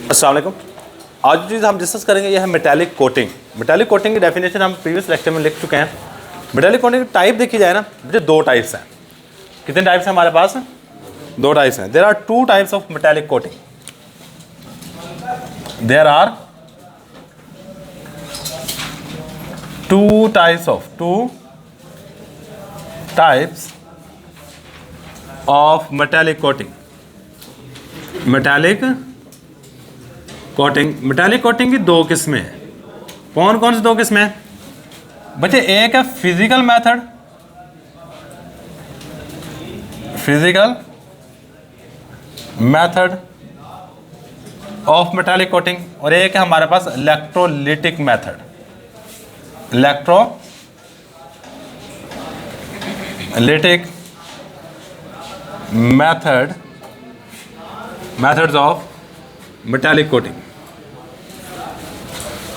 अस्सलाम वालेकुम। आज जो चीज़ हम डिस्कस करेंगे यह है मेटालिक कोटिंग। मेटालिक कोटिंग की डेफिनेशन हम प्रीवियस लेक्चर में लिख चुके हैं। मेटालिक कोटिंग की टाइप देखी जाए ना, मुझे दो टाइप्स हैं। कितने टाइप्स हैं हमारे पास? दो टाइप्स हैं। There are two types of metallic coating. There are two types of metallic coating. Metallic coating की दो किस्में हैं। कौन कौन सी दो किस्में हैं बच्चे? एक है physical method of metallic coating, और एक है हमारे पास electrolytic method. Methods of metallic coating.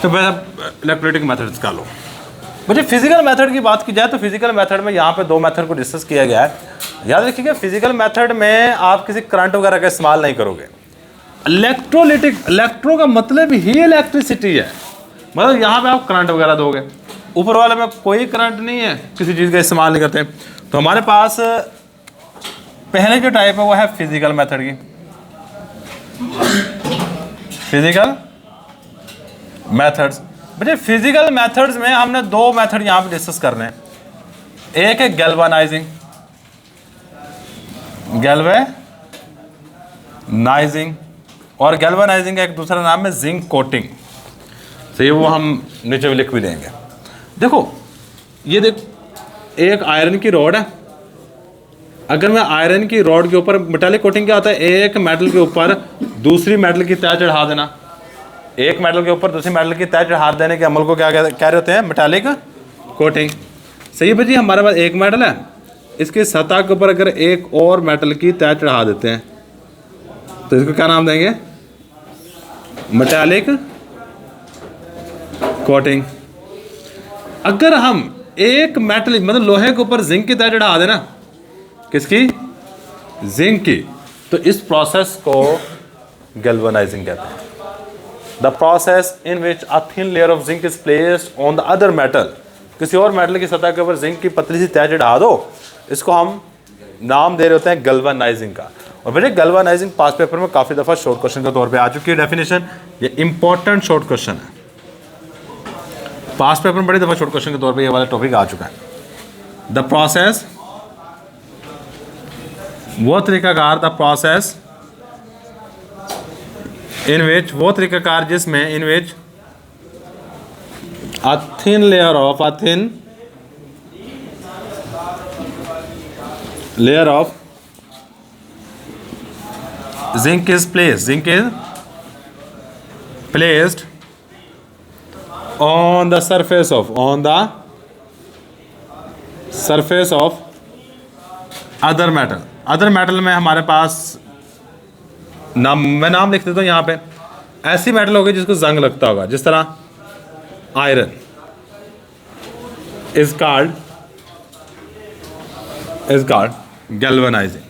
तो इलेक्ट्रोलिटिक मेथड्स का लो। मुझे फिजिकल मेथड की बात की जाए तो फिजिकल मेथड में यहाँ पे दो मेथड को डिस्कस किया गया है। याद रखिएगा, फिजिकल मेथड में आप किसी करंट वगैरह का इस्तेमाल नहीं करोगे। इलेक्ट्रो का मतलब ही इलेक्ट्रिसिटी है, मतलब यहाँ पे आप करंट वगैरह दोगे। ऊपर वाले में कोई करंट नहीं है, किसी चीज़ का इस्तेमाल नहीं करते। तो हमारे पास पहले जो टाइप है वो है फिजिकल मेथड की। Physical methods. मुझे फिजिकल मेथड्स में हमने दो मेथड यहां पे डिस्कस करने हैं। एक है गैल्वेनाइजिंग और गैल्वेनाइजिंग का एक दूसरा नाम है जिंक कोटिंग। तो ये वो हम नीचे लिख भी देंगे। देखो ये देख, एक आयरन की रॉड है। अगर मैं आयरन की रॉड के ऊपर मेटालिक कोटिंग क्या होता है? एक मेटल के ऊपर दूसरी मेटल की तह चढ़ा देना। एक मेटल के ऊपर दूसरी मेटल की तह चढ़ा देने के अमल को क्या रहे होते हैं? Metallic coating. सही भाई जी, हमारे पास एक मेटल है, इसकी सतह के ऊपर अगर एक और मेटल की तह चढ़ा देते हैं तो इसको क्या नाम देंगे? Metallic coating. अगर हम एक मेटल मतलब लोहे के ऊपर जिंक की तह चढ़ा देना, किसकी? जिंक की, तो इस प्रोसेस को गैल्वेनाइजिंग कहते हैं। The process in which a thin layer of zinc is placed on the other metal. किसी और मेटल की सतह के ऊपर जिंक की पतली सी तह चढ़ा दो, इसको हम नाम दे रहे होते हैं गैल्वेनाइजिंग का। और बेटे गैल्वेनाइजिंग पास पेपर में काफ़ी दफ़ा शॉर्ट क्वेश्चन के तौर पे आ चुकी है डेफिनेशन। ये इंपॉर्टेंट शॉर्ट क्वेश्चन है, पास पेपर में बड़ी दफ़ा शॉर्ट क्वेश्चन के तौर पे ये वाला टॉपिक आ चुका है। द प्रोसेस, वो तरीकाकार, द प्रोसेस इन विच, वो तरीकाकार जिसमें in which a thin layer of zinc is placed on the surface of other metal में हमारे पास मैं नाम लिख देता हूँ यहाँ पे। ऐसी मेटल होगी जिसको जंग लगता होगा, जिस तरह आयरन इज कॉल्ड गैल्वेनाइजिंग।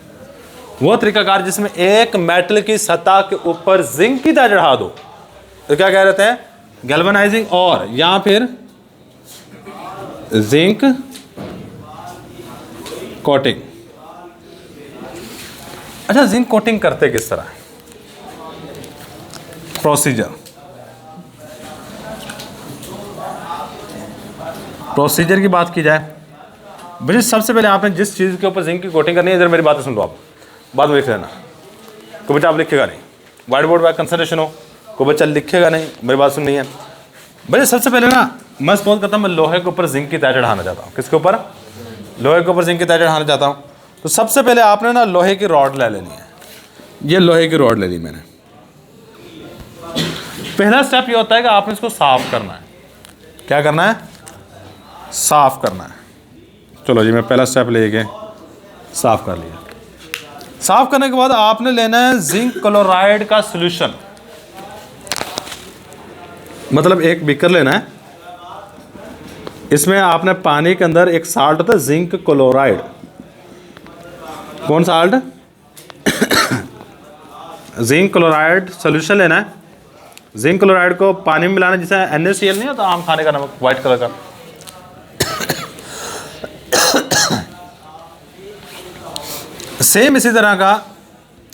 वो तरीकाकार जिसमें एक मेटल की सतह के ऊपर जिंक की तह चढ़ा दो तो क्या कह रहे हैं? गैल्वेनाइजिंग। और या फिर जिंक कोटिंग। अच्छा, जिंक कोटिंग करते किस तरह? प्रोसीजर की बात की जाए, भैया सबसे पहले आपने जिस चीज़ के ऊपर जिंक की कोटिंग करनी है, इधर मेरी बातें सुन लो आप, बाद में लिख लेना। कोई बच्चा आप लिखेगा नहीं, व्हाइट बोर्ड पर कंसंट्रेशन हो, कोई बच्चा लिखेगा नहीं, मेरी बात सुननी है। भैया सबसे पहले ना मैं सपोज करता हूँ मैं लोहे के ऊपर जिंक की तह चढ़ाना चाहता हूँ। किसके ऊपर? लोहे के ऊपर जिंक की तह चढ़ाना चाहता हूँ। तो सबसे पहले आपने ना लोहे की रॉड ले लेनी है। ये लोहे की रॉड ले ली मैंने। पहला स्टेप ये होता है कि आपने इसको साफ करना है। क्या करना है? साफ करना है। चलो जी, मैं पहला स्टेप लेके साफ कर लिया। साफ करने के बाद आपने लेना है जिंक क्लोराइड का सॉल्यूशन। मतलब एक बीकर लेना है, इसमें आपने पानी के अंदर एक साल्ट होता है जिंक क्लोराइड। कौन साल्ट? जिंक क्लोराइड सोल्यूशन लेना है। जिंक क्लोराइड को पानी में मिलाना, जैसे NaCl नहीं होता आम खाने का नमक व्हाइट कलर का। सेम इसी तरह का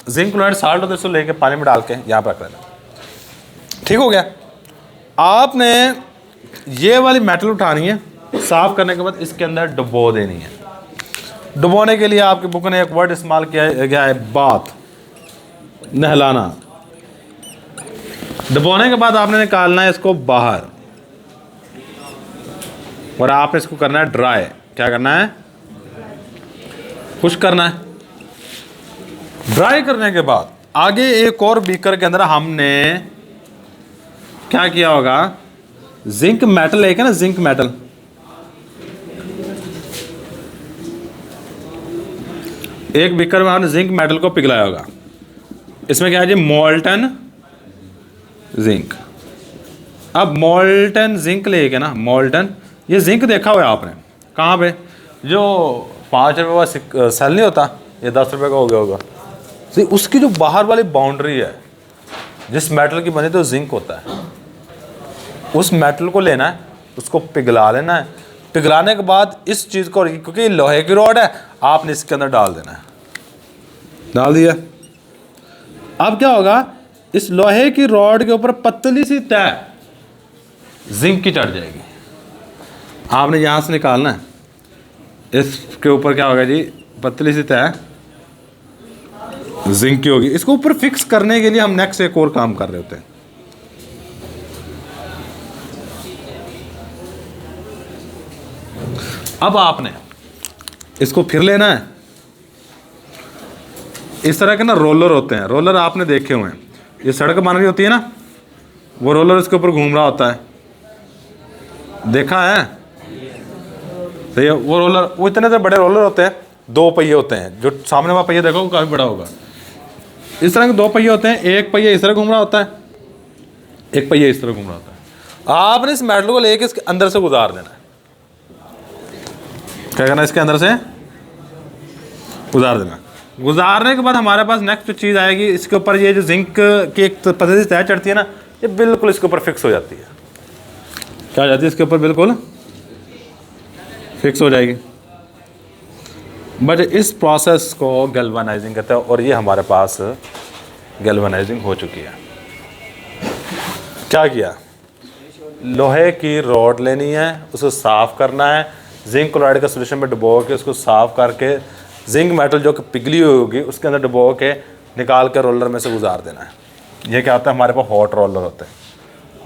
जिंक क्लोराइड साल्ट होता है, इसको लेके पानी में डाल के यहाँ पर रख लेना। ठीक हो गया। आपने ये वाली मेटल उठानी है, साफ करने के बाद इसके अंदर डुबो देनी है। डुबोने के लिए आपकी बुक ने एक वर्ड इस्तेमाल किया गया है, बाथ, नहलाना। डुबोने के बाद आपने निकालना है इसको बाहर और आपने इसको करना है ड्राई। क्या करना है? खुश्क करना है। ड्राई करने के बाद आगे एक और बीकर के अंदर हमने क्या किया होगा, जिंक मेटल, एक है ना जिंक मेटल, एक बीकर में हमने जिंक मेटल को पिघलाया होगा। इसमें क्या है जी, मोल्टन जिंक। अब मोल्टन जिंक लेके ना, मोल्टन, ये जिंक देखा हुआ है आपने कहाँ पे, जो 5 रुपये का सेल नहीं होता, ये 10 रुपये का हो गया होगा, तो उसकी जो बाहर वाली बाउंड्री है जिस मेटल की बनी तो जिंक होता है, उस मेटल को लेना है, उसको पिघला लेना है। पिघलाने के बाद इस चीज़ को, क्योंकि लोहे की रॉड है, आपने इसके अंदर डाल देना है। डाल दिया। अब क्या होगा, इस लोहे की रॉड के ऊपर पतली सी तय जिंक की चढ़ जाएगी। आपने यहाँ से निकालना है, इसके ऊपर क्या होगा जी, पतली सी तय जिंक की होगी। इसको ऊपर फिक्स करने के लिए हम नेक्स्ट एक और काम कर रहे होते हैं। अब आपने इसको फिर लेना है। इस तरह के ना रोलर होते हैं, रोलर आपने देखे हुए हैं, ये सड़क बन रही होती है ना, वो रोलर इसके ऊपर घूम रहा होता है, देखा है? तो ये वो रोलर, वो इतने से बड़े रोलर होते हैं, 2 पहिए होते हैं, जो सामने वाला पहिया देखो वो काफ़ी बड़ा होगा। इस तरह के 2 पहिए होते हैं, एक पहिया इस तरह घूम रहा होता है, एक पहिया इस तरह घूम रहा होता है। आपने इस मेटल को लेके इसके अंदर से गुजार देना है। क्या करना है, इसके अंदर से गुजार देना। गुजारने के बाद हमारे पास नेक्स्ट चीज़ आएगी, इसके ऊपर ये जो जिंक की एक पतली तय चढ़ती है ना, ये बिल्कुल इसके ऊपर फिक्स हो जाती है। क्या हो जाती है, इसके ऊपर बिल्कुल फिक्स हो जाएगी। बट इस प्रोसेस को गैल्वेनाइजिंग कहते हैं, और ये हमारे पास गैल्वेनाइजिंग हो चुकी है। क्या किया, लोहे की रॉड लेनी है, उसको साफ़ करना है, जिंक क्लोराइड का सोल्यूशन में डुबो के उसको साफ़ करके जिंक मेटल जो कि पिघली हुई होगी उसके अंदर डुबो के निकाल कर रोलर में से गुजार देना है। ये क्या होता है, हमारे पास हॉट रोलर होते हैं।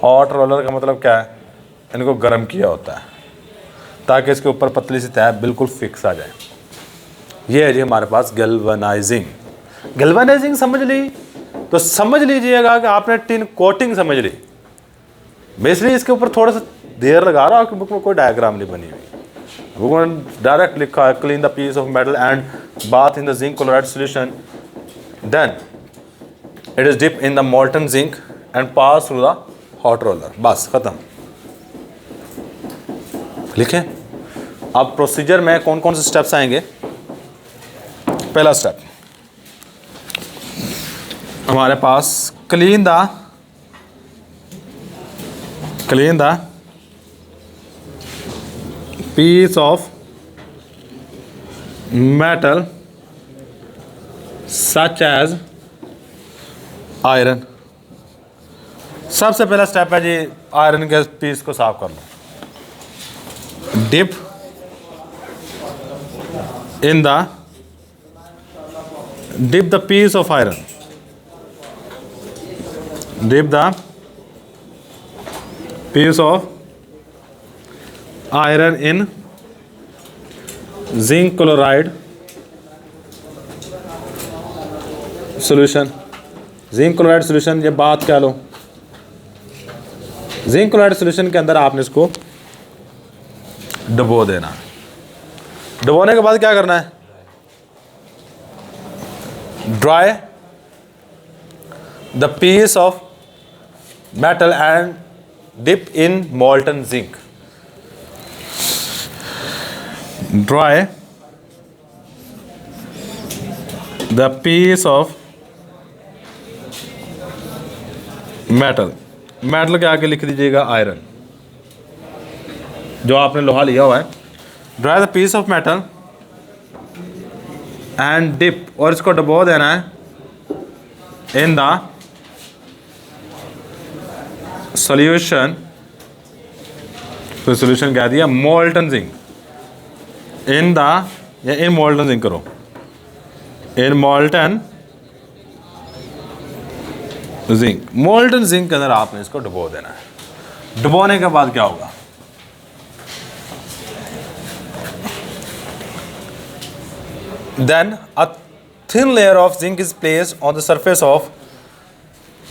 हॉट रोलर का मतलब क्या है, इनको गर्म किया होता है ताकि इसके ऊपर पतली सी तय बिल्कुल फिक्स आ जाए। ये है जी हमारे पास गैल्वेनाइजिंग। गैल्वेनाइजिंग समझ ली तो समझ लीजिएगा कि आपने टिन कोटिंग समझ ली। बेसिकली इसके ऊपर थोड़ा सा देर लगा रहा हूँ, आपकी बुक में कोई डायग्राम नहीं बनी हुई, बुक में डायरेक्ट लिखा है, clean the piece of metal and bath in the zinc chloride solution, then it is dip in the molten zinc and pass through the hot roller. बस खत्म, लिखें। अब प्रोसीजर में कौन कौन से स्टेप्स आएंगे। पहला स्टेप हमारे पास clean the piece of metal such as iron। सबसे पहला स्टेप है जी, आयरन के पीस को साफ कर लो। Dip the piece of iron, dip the piece of iron in zinc chloride solution। Zinc chloride solution, ये बात क्या लो, जिंक क्लोराइड सोल्यूशन के अंदर आपने इसको डुबो देना। डुबोने के बाद क्या करना है, dry the piece of metal and dip in molten zinc. Dry the piece of metal metal के आगे लिख दीजिएगा आयरन, जो आपने लोहा लिया हुआ है। Dry the piece of metal and dip, और इसको डबो देना है इन द सॉल्यूशन, तो सॉल्यूशन कह दिया मोल्टन जिंक, इन द, या इन मोल्टन जिंक करो, इन मोल्टन जिंक, मोल्टन जिंक के अंदर आपने इसको डुबो देना है। डुबोने के बाद क्या होगा, then a thin layer of zinc is placed on the surface of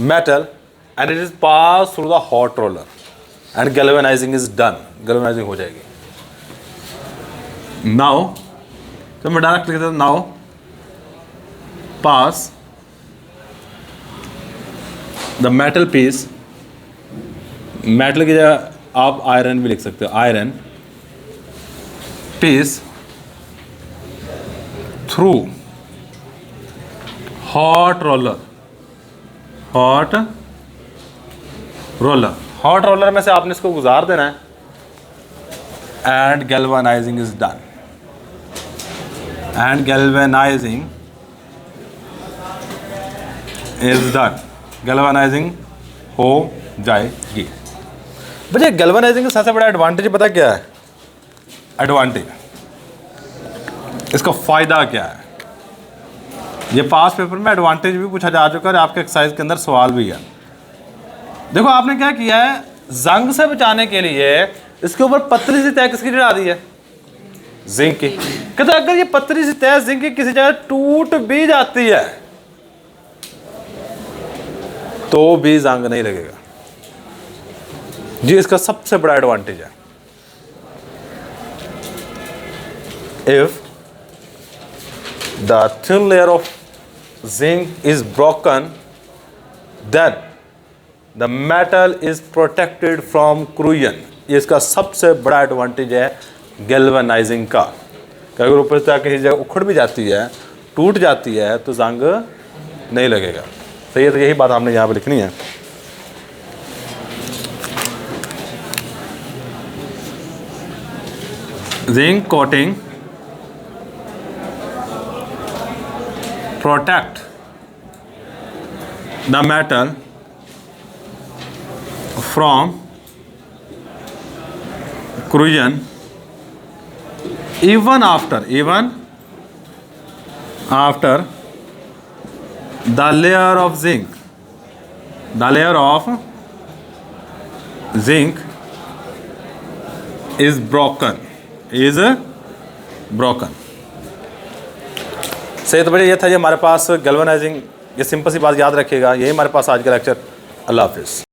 metal and it is pass through the hot roller and galvanising is done, galvanising हो जाएगी। नाउ तो मैं डायरेक्ट लिख देता हूं, now pass the metal piece, metal की जगह आप आयरन भी लिख सकते हो, iron piece through hot roller, hot roller, hot roller में से आपने इसको गुजार देना है and galvanising is done, and galvanising is done, galvanising हो जाएगी। भैया गैल्वेनाइजिंग का सबसे बड़ा एडवांटेज पता क्या है, एडवांटेज, इसका फायदा क्या है, ये पास पेपर में एडवांटेज भी पूछा जा चुका है, आपके एक्सरसाइज के अंदर सवाल भी है। देखो आपने क्या किया है, जंग से बचाने के लिए इसके ऊपर पतली सी तह किसकी चढ़ा दी है, जिंक की। कहते अगर ये पतली सी तह जिंक की किसी जगह टूट भी जाती है तो भी जंग नहीं लगेगा जी, इसका सबसे बड़ा एडवांटेज है। If the thin layer of zinc is broken then the metal is protected from corrosion, ये इसका सबसे बड़ा एडवांटेज है गैल्वेनाइजिंग का। अगर ऊपर से किसी जगह उखड़ भी जाती है, टूट जाती है तो जंग नहीं लगेगा। सही है, तो यही बात हमने यहाँ पे लिखनी है। Zinc coating protect the metal from corrosion even after the layer of zinc is broken सही। तो भैया ये था, ये हमारे पास गैल्वेनाइजिंग, ये सिंपल सी बात याद रखिएगा। यही हमारे पास आज का लेक्चर। अल्लाह हाफिज़।